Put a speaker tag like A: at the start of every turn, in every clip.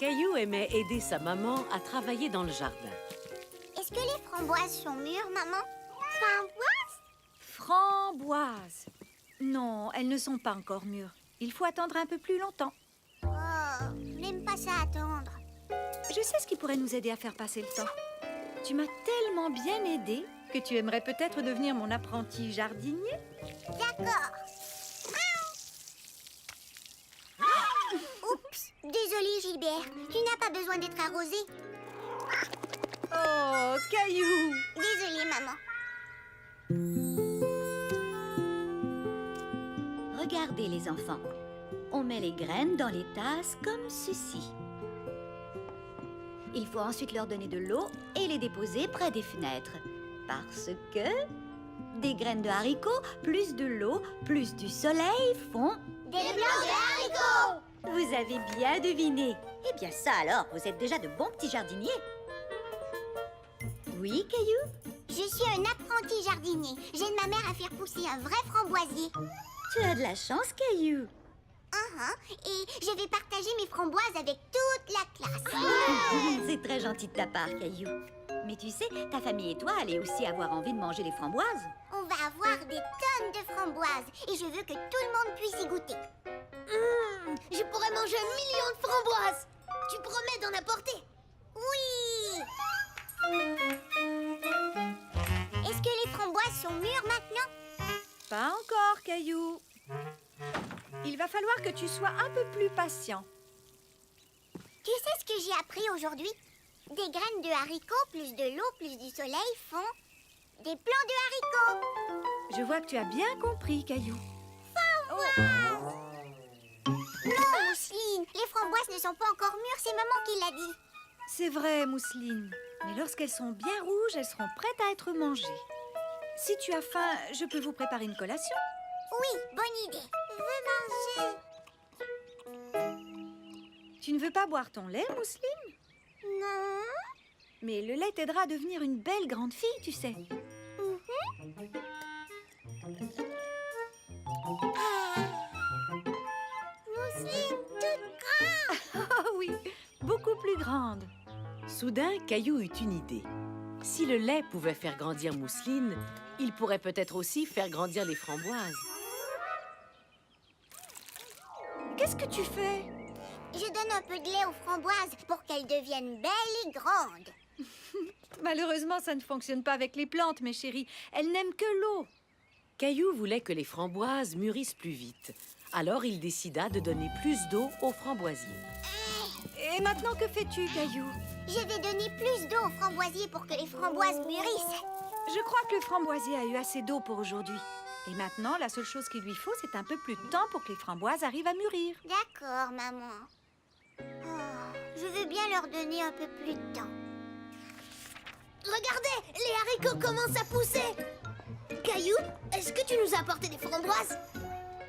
A: Caillou aimait aider sa maman à travailler dans le jardin.
B: Est-ce que les framboises sont mûres, maman? Framboises?
C: Framboises. Non, elles ne sont pas encore mûres. Il faut attendre un peu plus longtemps.
B: Oh, je n'aime pas ça attendre.
C: Je sais ce qui pourrait nous aider à faire passer le temps. Tu m'as tellement bien aidé que tu aimerais peut-être devenir mon apprenti jardinier.
B: D'accord. Oups, désolée Gilbert, tu n'as pas besoin d'être arrosé.
C: Oh, Caillou!
B: Désolée maman.
D: Regardez les enfants. On met les graines dans les tasses comme ceci. Il faut ensuite leur donner de l'eau et les déposer près des fenêtres. Parce que des graines de haricots, plus de l'eau, plus du soleil font...
B: Des plants de haricots!
D: Vous avez bien deviné. Eh bien ça alors, vous êtes déjà de bons petits jardiniers. Oui, Caillou?
B: Je suis un apprenti jardinier. J'aide ma mère à faire pousser un vrai framboisier.
D: Tu as de la chance, Caillou.
B: Et je vais partager mes framboises avec toute la classe.
D: C'est très gentil de ta part, Caillou. Mais tu sais, ta famille et toi allez aussi avoir envie de manger les framboises.
B: On va avoir des tonnes de framboises et je veux que tout le monde puisse y goûter. Je pourrais manger 1 million de framboises. Tu promets d'en apporter? Oui. Est-ce que les framboises sont mûres maintenant?
C: Pas encore, Caillou. Il va falloir que tu sois un peu plus patient.
B: Tu sais ce que j'ai appris aujourd'hui? Des graines de haricots, plus de l'eau, plus du soleil font des plants de haricots.
C: Je vois que tu as bien compris, Caillou.
B: Non, Mousseline, les framboises ne sont pas encore mûres, c'est maman qui l'a dit.
C: C'est vrai, Mousseline. Mais lorsqu'elles sont bien rouges, elles seront prêtes à être mangées. Si tu as faim, je peux vous préparer une collation.
B: Oui, bonne idée. Je veux manger.
C: Tu ne veux pas boire ton lait, Mousseline?
B: Non.
C: Mais le lait t'aidera à devenir une belle grande fille, tu sais.
B: Mousseline toute grande.
C: Oh oui, beaucoup plus grande.
A: Soudain, Caillou eut une idée. Si le lait pouvait faire grandir Mousseline, il pourrait peut-être aussi faire grandir les framboises.
C: Qu'est-ce que tu fais?
B: Je donne un peu de lait aux framboises pour qu'elles deviennent belles et grandes.
C: Malheureusement, ça ne fonctionne pas avec les plantes, mes chéris. Elles n'aiment que l'eau.
A: Caillou voulait que les framboises mûrissent plus vite. Alors il décida de donner plus d'eau aux framboisiers.
C: Et maintenant, que fais-tu, Caillou?
B: Je vais donner plus d'eau aux framboisiers pour que les framboises mûrissent.
C: Je crois que le framboisier a eu assez d'eau pour aujourd'hui. Et maintenant, la seule chose qu'il lui faut, c'est un peu plus de temps pour que les framboises arrivent à mûrir.
B: D'accord, maman. Oh, je veux bien leur donner un peu plus de temps. Regardez, les haricots commencent à pousser. Caillou, est-ce que tu nous as apporté des framboises?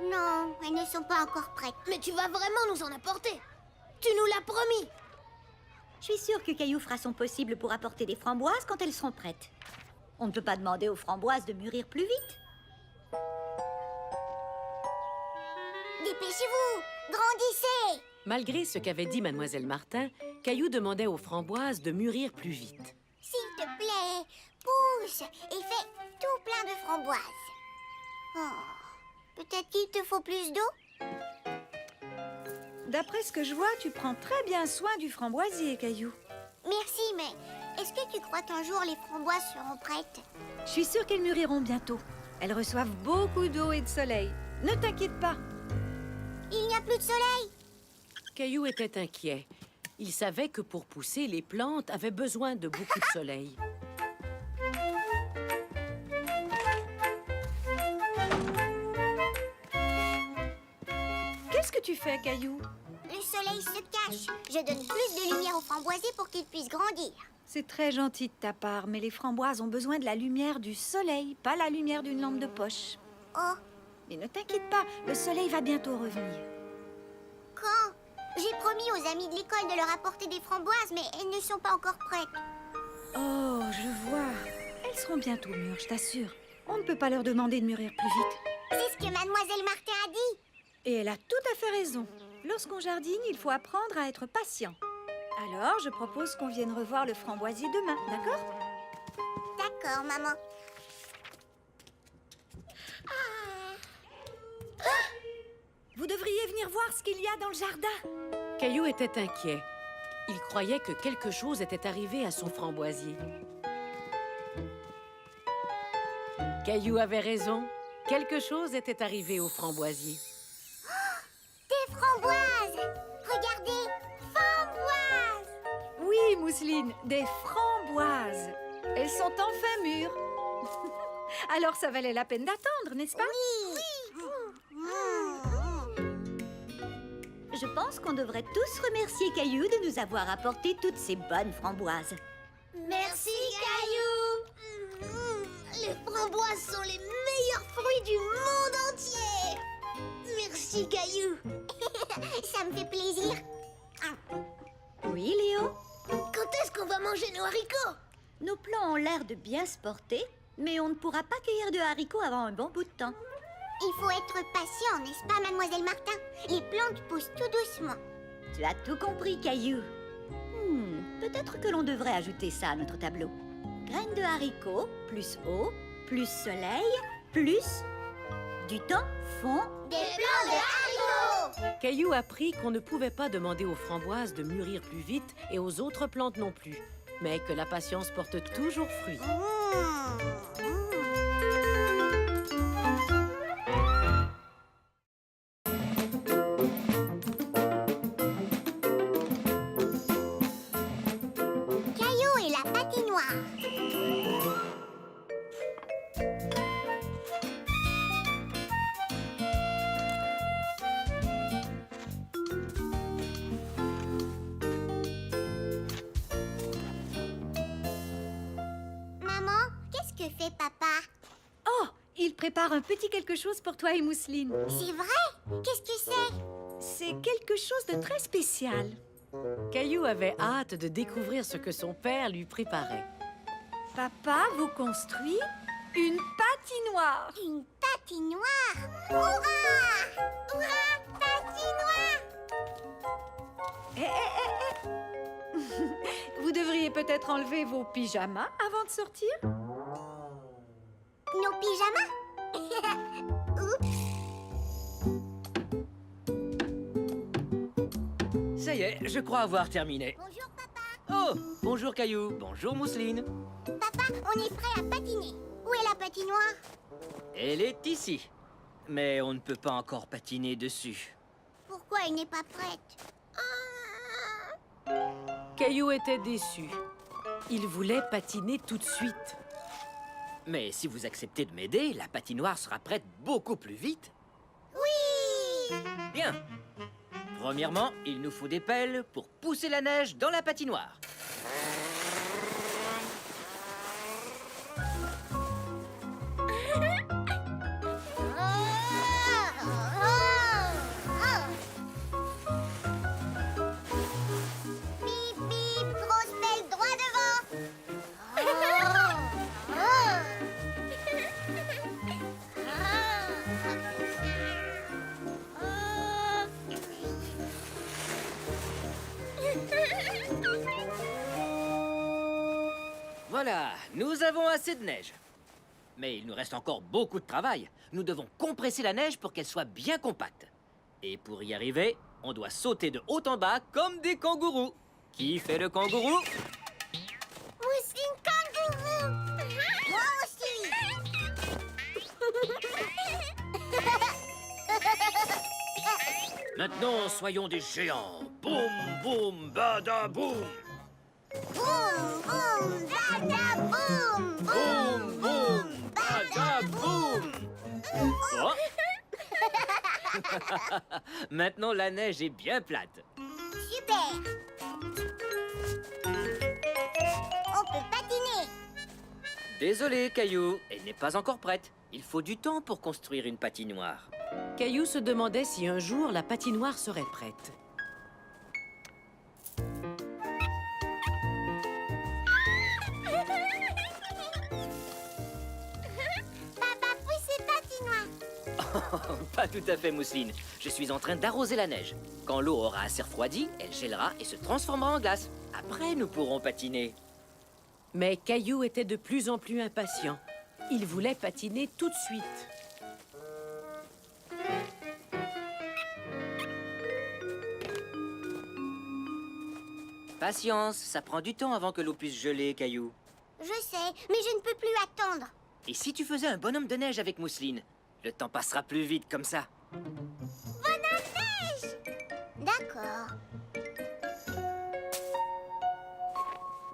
B: Non, elles ne sont pas encore prêtes. Mais tu vas vraiment nous en apporter. Tu nous l'as promis.
D: Je suis sûre que Caillou fera son possible pour apporter des framboises quand elles seront prêtes. On ne peut pas demander aux framboises de mûrir plus vite.
B: Dépêchez-vous, grandissez.
A: Malgré ce qu'avait dit Mademoiselle Martin, Caillou demandait aux framboises de mûrir plus vite.
B: S'il te plaît, pousse et fais tout plein de framboises. Oh, peut-être qu'il te faut plus d'eau?
C: D'après ce que je vois, tu prends très bien soin du framboisier, Caillou.
B: Merci, mais est-ce que tu crois qu'un jour les framboises seront prêtes?
C: Je suis sûre qu'elles mûriront bientôt. Elles reçoivent beaucoup d'eau et de soleil. Ne t'inquiète pas.
B: Il n'y a plus de soleil.
A: Caillou était inquiet. Il savait que pour pousser, les plantes avaient besoin de beaucoup de soleil.
C: Qu'est-ce que tu fais, Caillou?
B: Le soleil se cache. Je donne plus de lumière aux framboisiers pour qu'ils puissent grandir.
C: C'est très gentil de ta part, mais les framboises ont besoin de la lumière du soleil, pas la lumière d'une lampe de poche.
B: Oh,
C: Mais ne t'inquiète pas, le soleil va bientôt revenir.
B: quand? J'ai promis aux amis de l'école de leur apporter des framboises, mais elles ne sont pas encore prêtes.
C: Oh, je vois. Elles seront bientôt mûres, je t'assure. On ne peut pas leur demander de mûrir plus vite.
B: C'est ce que Mademoiselle Martin a dit.
C: Et elle a tout à fait raison. Lorsqu'on jardine, il faut apprendre à être patient. Alors, je propose qu'on vienne revoir le framboisier demain, d'accord?
B: D'accord, maman.
C: Vous devriez venir voir ce qu'il y a dans le jardin.
A: Caillou était inquiet. Il croyait que quelque chose était arrivé à son framboisier. Caillou avait raison. Quelque chose était arrivé au framboisier.
B: Des framboises! Regardez! Framboises!
C: Oui, Mousseline, des framboises. Elles sont enfin mûres. Alors, ça valait la peine d'attendre, n'est-ce pas?
B: Oui!
D: Je pense qu'on devrait tous remercier Caillou de nous avoir apporté toutes ces bonnes framboises.
B: Merci, Caillou! Les framboises sont les meilleurs fruits du monde entier! Merci, Caillou! Ça me fait plaisir.
D: Oui, Léo?
B: Quand est-ce qu'on va manger nos haricots?
D: Nos plants ont l'air de bien se porter, mais on ne pourra pas cueillir de haricots avant un bon bout de temps.
B: Il faut être patient, n'est-ce pas, Mademoiselle Martin? Les plantes poussent tout doucement.
D: Tu as tout compris, Caillou. Peut-être que l'on devrait ajouter ça à notre tableau. Graines de haricots, plus eau, plus soleil, plus du temps fond.
B: Des plants de haricots!
A: Caillou apprit qu'on ne pouvait pas demander aux framboises de mûrir plus vite et aux autres plantes non plus, mais que la patience porte toujours fruit.
B: Caillou et la patinoire. Maman, qu'est-ce que fait papa?
C: Oh, il prépare un petit quelque chose pour toi et Mousseline.
B: C'est vrai? Qu'est-ce que c'est?
C: C'est quelque chose de très spécial.
A: Caillou avait hâte de découvrir ce que son père lui préparait.
C: Papa vous construit une patinoire.
B: Une patinoire! Hurrah! Hurrah! Patinoire!
C: Vous devriez peut-être enlever vos pyjamas avant de sortir.
B: Nos pyjamas?
E: Ça y est, je crois avoir terminé.
B: Bonjour papa.
E: Oh, bonjour Caillou, bonjour Mousseline.
B: Papa, on est prêt à patiner. Où est la patinoire?
E: Elle est ici. Mais on ne peut pas encore patiner dessus.
B: Pourquoi elle n'est pas prête?
A: Caillou était déçu. Il voulait patiner tout de suite.
E: Mais si vous acceptez de m'aider, la patinoire sera prête beaucoup plus vite.
B: Oui!
E: Bien. Premièrement, il nous faut des pelles pour pousser la neige dans la patinoire.
B: Bip bip, grosse pelle droit devant.
E: Voilà, nous avons assez de neige. Mais il nous reste encore beaucoup de travail. Nous devons compresser la neige pour qu'elle soit bien compacte. Et pour y arriver, on doit sauter de haut en bas comme des kangourous. Qui fait le kangourou?
B: Mousseline kangourou. Moi aussi.
E: Maintenant, soyons des géants. Boum, boum, bada, boum.
B: Boum, boum, bada, boum.
E: Boum, boum, bada, boum. Oh. Maintenant, la neige est bien plate.
B: Super. On peut patiner.
E: Désolé, Caillou, elle n'est pas encore prête. Il faut du temps pour construire une patinoire.
A: Caillou se demandait si un jour la patinoire serait prête.
B: Papa, pousse cette patinoire.
E: Pas tout à fait, Mousseline. Je suis en train d'arroser la neige. Quand l'eau aura assez refroidi, elle gèlera et se transformera en glace. Après, nous pourrons patiner.
A: Mais Caillou était de plus en plus impatient. Il voulait patiner tout de suite.
E: Patience, ça prend du temps avant que l'eau puisse geler, Caillou.
B: Je sais, mais je ne peux plus attendre.
E: Et si tu faisais un bonhomme de neige avec Mousseline? Le temps passera plus vite comme ça.
B: D'accord.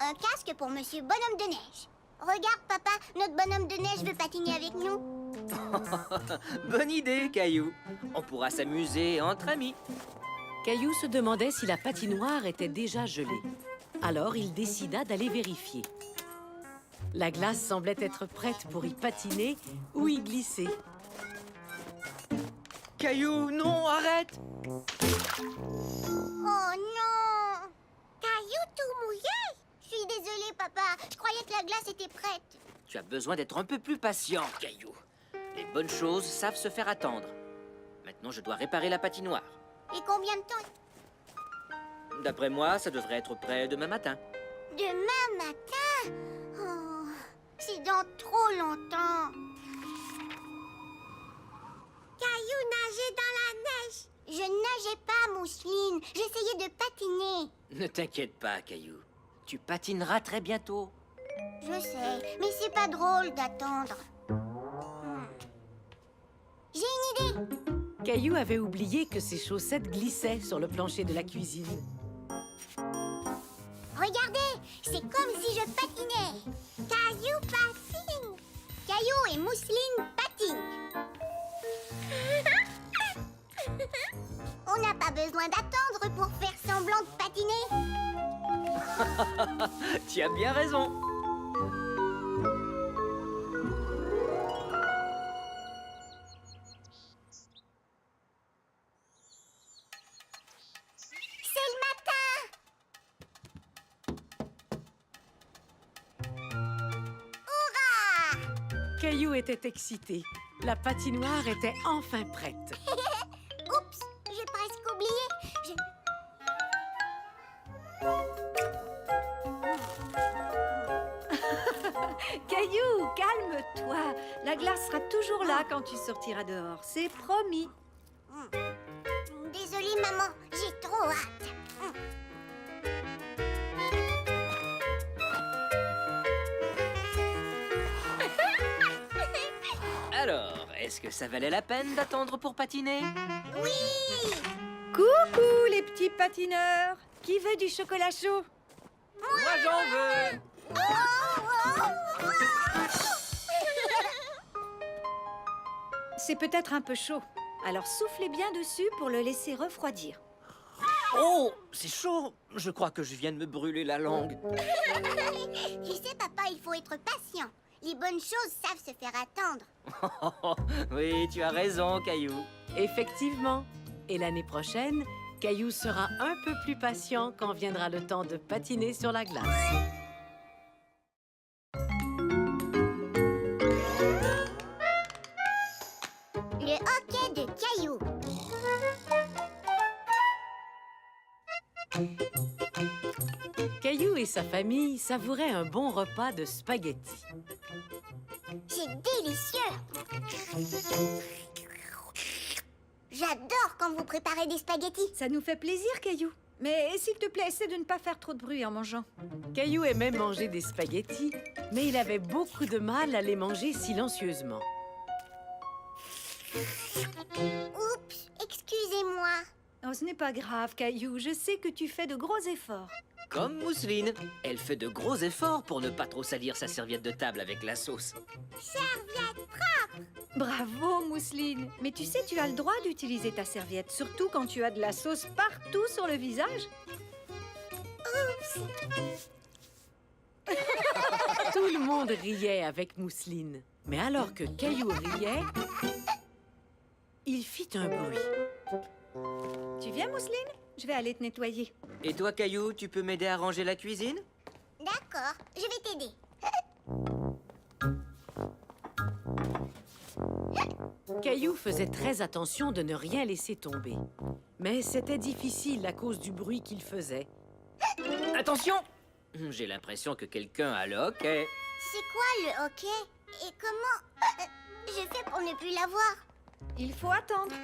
B: Un casque pour Monsieur Bonhomme de Neige. Regarde, papa, notre bonhomme de neige veut patiner avec nous.
E: Bonne idée, Caillou. On pourra s'amuser entre amis.
A: Caillou se demandait si la patinoire était déjà gelée. Alors il décida d'aller vérifier. La glace semblait être prête pour y patiner ou y glisser.
E: Caillou, non, arrête!
B: Oh non! Caillou tout mouillé! Je suis désolée, papa. Je croyais que la glace était prête.
E: Tu as besoin d'être un peu plus patient, Caillou. Les bonnes choses savent se faire attendre. Maintenant, je dois réparer la patinoire.
B: Et combien de temps?
E: D'après moi, ça devrait être prêt demain matin.
B: Demain matin? Oh, c'est dans trop longtemps. Caillou nageait dans la neige. Je nageais pas, Mousseline. J'essayais de patiner.
E: Ne t'inquiète pas, Caillou. Tu patineras très bientôt.
B: Je sais, mais c'est pas drôle d'attendre. J'ai une idée.
A: Caillou avait oublié que ses chaussettes glissaient sur le plancher de la cuisine.
B: Regardez, c'est comme si je patinais. Caillou patine. Caillou et Mousseline patinent. On n'a pas besoin d'attendre pour faire semblant de patiner.
E: Tu as bien raison.
B: C'est le matin. Hurrah!
A: Caillou était excité. La patinoire était enfin prête.
B: Oups, j'ai presque oublié.
C: Caillou, calme-toi. La glace sera toujours là quand tu sortiras dehors. C'est promis.
B: Désolée, maman, j'ai trop hâte.
E: Alors, est-ce que ça valait la peine d'attendre pour patiner?
B: Oui!
C: Coucou les petits patineurs. Qui veut du chocolat chaud?
E: Moi, j'en veux!
C: C'est peut-être un peu chaud. Alors soufflez bien dessus pour le laisser refroidir.
E: Oh, c'est chaud! Je crois que je viens de me brûler la langue.
B: Tu sais, papa, il faut être patient. Les bonnes choses savent se faire attendre.
E: Oui, tu as raison, Caillou.
A: Effectivement. Et l'année prochaine, Caillou sera un peu plus patient quand viendra le temps de patiner sur la glace.
B: Le hockey de Caillou.
A: Caillou et sa famille savouraient un bon repas de spaghettis.
B: C'est délicieux. J'adore quand vous préparez des spaghettis.
C: Ça nous fait plaisir, Caillou. Mais s'il te plaît, essaie de ne pas faire trop de bruit en mangeant.
A: Caillou aimait manger des spaghettis, mais il avait beaucoup de mal à les manger silencieusement.
B: Oups, excusez-moi.
C: Oh, ce n'est pas grave, Caillou. Je sais que tu fais de gros efforts.
E: Comme Mousseline, elle fait de gros efforts pour ne pas trop salir sa serviette de table avec la sauce.
B: Serviette propre.
C: Bravo, Mousseline. Mais tu sais, tu as le droit d'utiliser ta serviette, surtout quand tu as de la sauce partout sur le visage.
A: Tout le monde riait avec Mousseline. Mais alors que Caillou riait, il fit un bruit.
C: Tu viens, Mousseline? Je vais aller te nettoyer.
E: Et toi, Caillou, tu peux m'aider à ranger la cuisine?
B: D'accord, je vais t'aider.
A: Caillou faisait très attention de ne rien laisser tomber. Mais c'était difficile à cause du bruit qu'il faisait.
E: Attention! J'ai l'impression que quelqu'un a le hockey.
B: C'est quoi le hockey? Et comment je fais pour ne plus l'avoir?
C: Il faut attendre.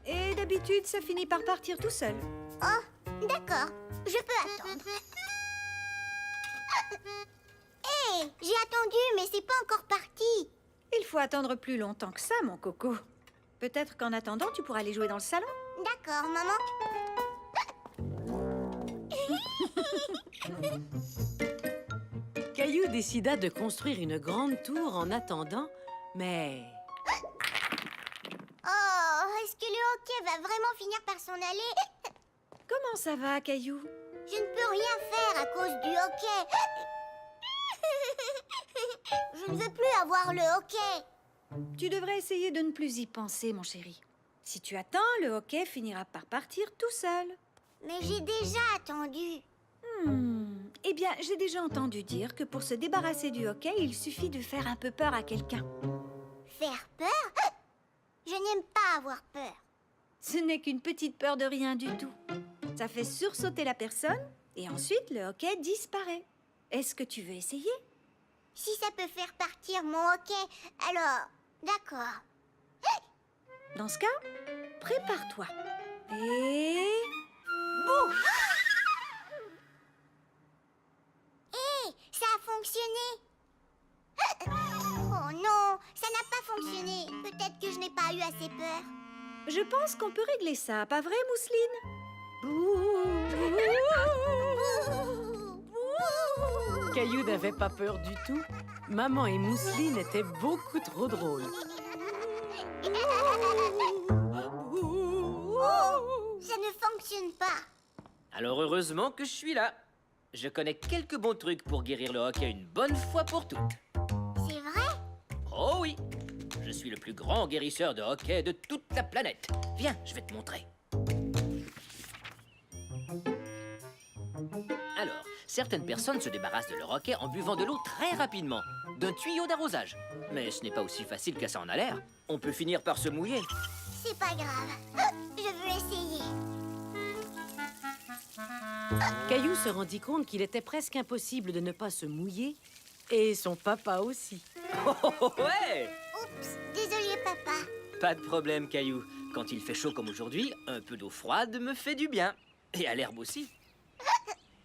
C: Et d'habitude, ça finit par partir tout seul.
B: Oh, d'accord. Je peux attendre. Hé, j'ai attendu, mais c'est pas encore parti.
C: Il faut attendre plus longtemps que ça, mon coco. Peut-être qu'en attendant, tu pourras aller jouer dans le salon.
B: D'accord, maman.
A: Caillou décida de construire une grande tour en attendant, mais...
B: Oh, est-ce que le hockey va vraiment finir par s'en aller?
C: Comment ça va, Caillou?
B: Je ne peux rien faire à cause du hockey. Je ne veux plus avoir le hockey.
C: Tu devrais essayer de ne plus y penser, mon chéri. Si tu attends, le hockey finira par partir tout seul.
B: Mais j'ai déjà attendu.
C: Eh bien, j'ai déjà entendu dire que pour se débarrasser du hockey, il suffit de faire un peu peur à quelqu'un.
B: Faire peur? Je n'aime pas avoir peur.
C: Ce n'est qu'une petite peur de rien du tout. Ça fait sursauter la personne et ensuite le hockey disparaît. Est-ce que tu veux essayer?
B: Si ça peut faire partir mon hockey, alors... D'accord.
C: Dans ce cas, prépare-toi. Et... boum!
B: Hé, ça a fonctionné. Oh non, ça n'a pas fonctionné. Peut-être que je n'ai pas eu assez peur.
C: Je pense qu'on peut régler ça, pas vrai, Mousseline?
A: Caillou n'avait pas peur du tout. Maman et Mousseline étaient beaucoup trop drôles.
B: Oh, ça ne fonctionne pas.
E: Alors heureusement que je suis là. Je connais quelques bons trucs pour guérir le hockey une bonne fois pour toutes.
B: C'est vrai?
E: Oh oui! Je suis le plus grand guérisseur de hockey de toute la planète. Viens, je vais te montrer. Alors, certaines personnes se débarrassent de leur hockey en buvant de l'eau très rapidement, d'un tuyau d'arrosage. Mais ce n'est pas aussi facile que ça en a l'air. On peut finir par se mouiller.
B: C'est pas grave. Je veux essayer.
A: Caillou se rendit compte qu'il était presque impossible de ne pas se mouiller, et son papa aussi.
E: Oh, ouais!
B: Oups, désolé papa.
E: Pas de problème, Caillou. Quand il fait chaud comme aujourd'hui, un peu d'eau froide me fait du bien. Et à l'herbe aussi.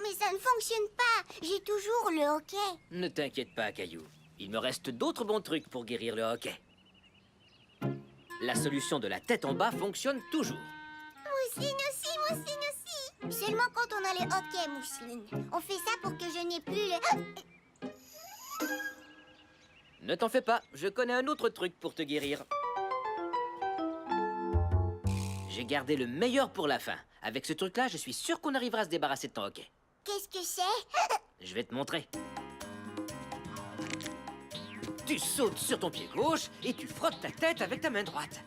B: Mais ça ne fonctionne pas. J'ai toujours le hockey.
E: Ne t'inquiète pas, Caillou. Il me reste d'autres bons trucs pour guérir le hockey. La solution de la tête en bas fonctionne toujours.
B: Mousseline aussi, Mousseline aussi. Seulement quand on a le hockey, Mousseline. On fait ça pour que je n'ai plus le...
E: Ne t'en fais pas, je connais un autre truc pour te guérir. J'ai gardé le meilleur pour la fin. Avec ce truc-là, je suis sûr qu'on arrivera à se débarrasser de ton hockey.
B: Qu'est-ce que c'est?
E: Je vais te montrer. Tu sautes sur ton pied gauche et tu frottes ta tête avec ta main droite.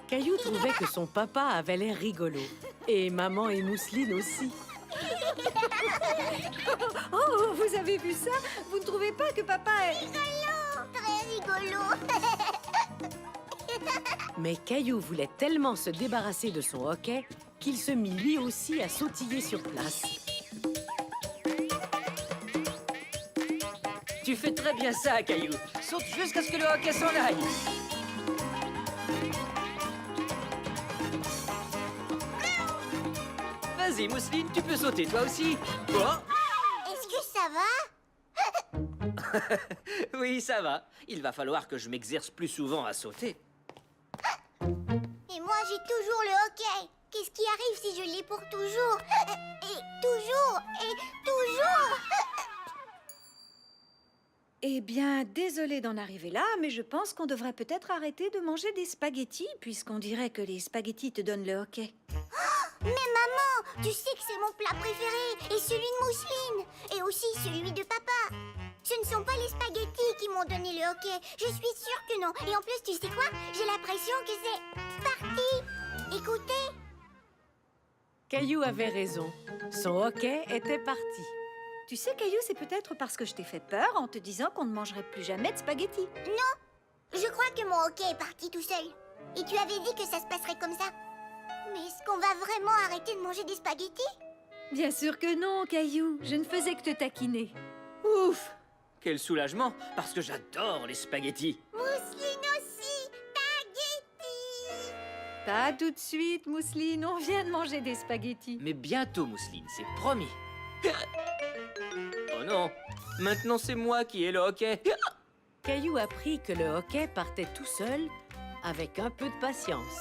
A: Caillou trouvait que son papa avait l'air rigolo. Et maman et Mousseline aussi.
C: Oh, vous avez vu ça? Vous ne trouvez pas que papa est...
B: Rigolo, très rigolo.
A: Mais Caillou voulait tellement se débarrasser de son hockey qu'il se mit lui aussi à sautiller sur place.
E: Tu fais très bien ça, Caillou. Saute jusqu'à ce que le hockey s'en aille. Vas-y, Mousseline, tu peux sauter toi aussi. Oh!
B: Est-ce que ça va?
E: Oui, ça va. Il va falloir que je m'exerce plus souvent à sauter.
B: Et moi, j'ai toujours le hockey. Qu'est-ce qui arrive si je l'ai pour toujours? Et toujours, et toujours.
C: Eh bien, désolée d'en arriver là, mais je pense qu'on devrait peut-être arrêter de manger des spaghettis, puisqu'on dirait que les spaghettis te donnent le hockey.
B: Mais maman, tu sais que c'est mon plat préféré, et celui de Mousseline, et aussi celui de papa. Ce ne sont pas les spaghettis qui m'ont donné le hockey, je suis sûre que non. Et en plus, tu sais quoi? J'ai l'impression que c'est parti. Écoutez.
A: Caillou avait raison. Son hockey était parti.
C: Tu sais, Caillou, c'est peut-être parce que je t'ai fait peur en te disant qu'on ne mangerait plus jamais de spaghettis.
B: Non, je crois que mon hockey est parti tout seul. Et tu avais dit que ça se passerait comme ça. Mais est-ce qu'on va vraiment arrêter de manger des spaghettis?
C: Bien sûr que non, Caillou. Je ne faisais que te taquiner.
E: Ouf! Quel soulagement, parce que j'adore les spaghettis.
B: Mousseline aussi, spaghettis.
C: Pas tout de suite, Mousseline. On vient de manger des spaghettis.
E: Mais bientôt, Mousseline, c'est promis. Oh non, maintenant c'est moi qui ai le hockey.
A: Caillou apprit que le hockey partait tout seul, avec un peu de patience.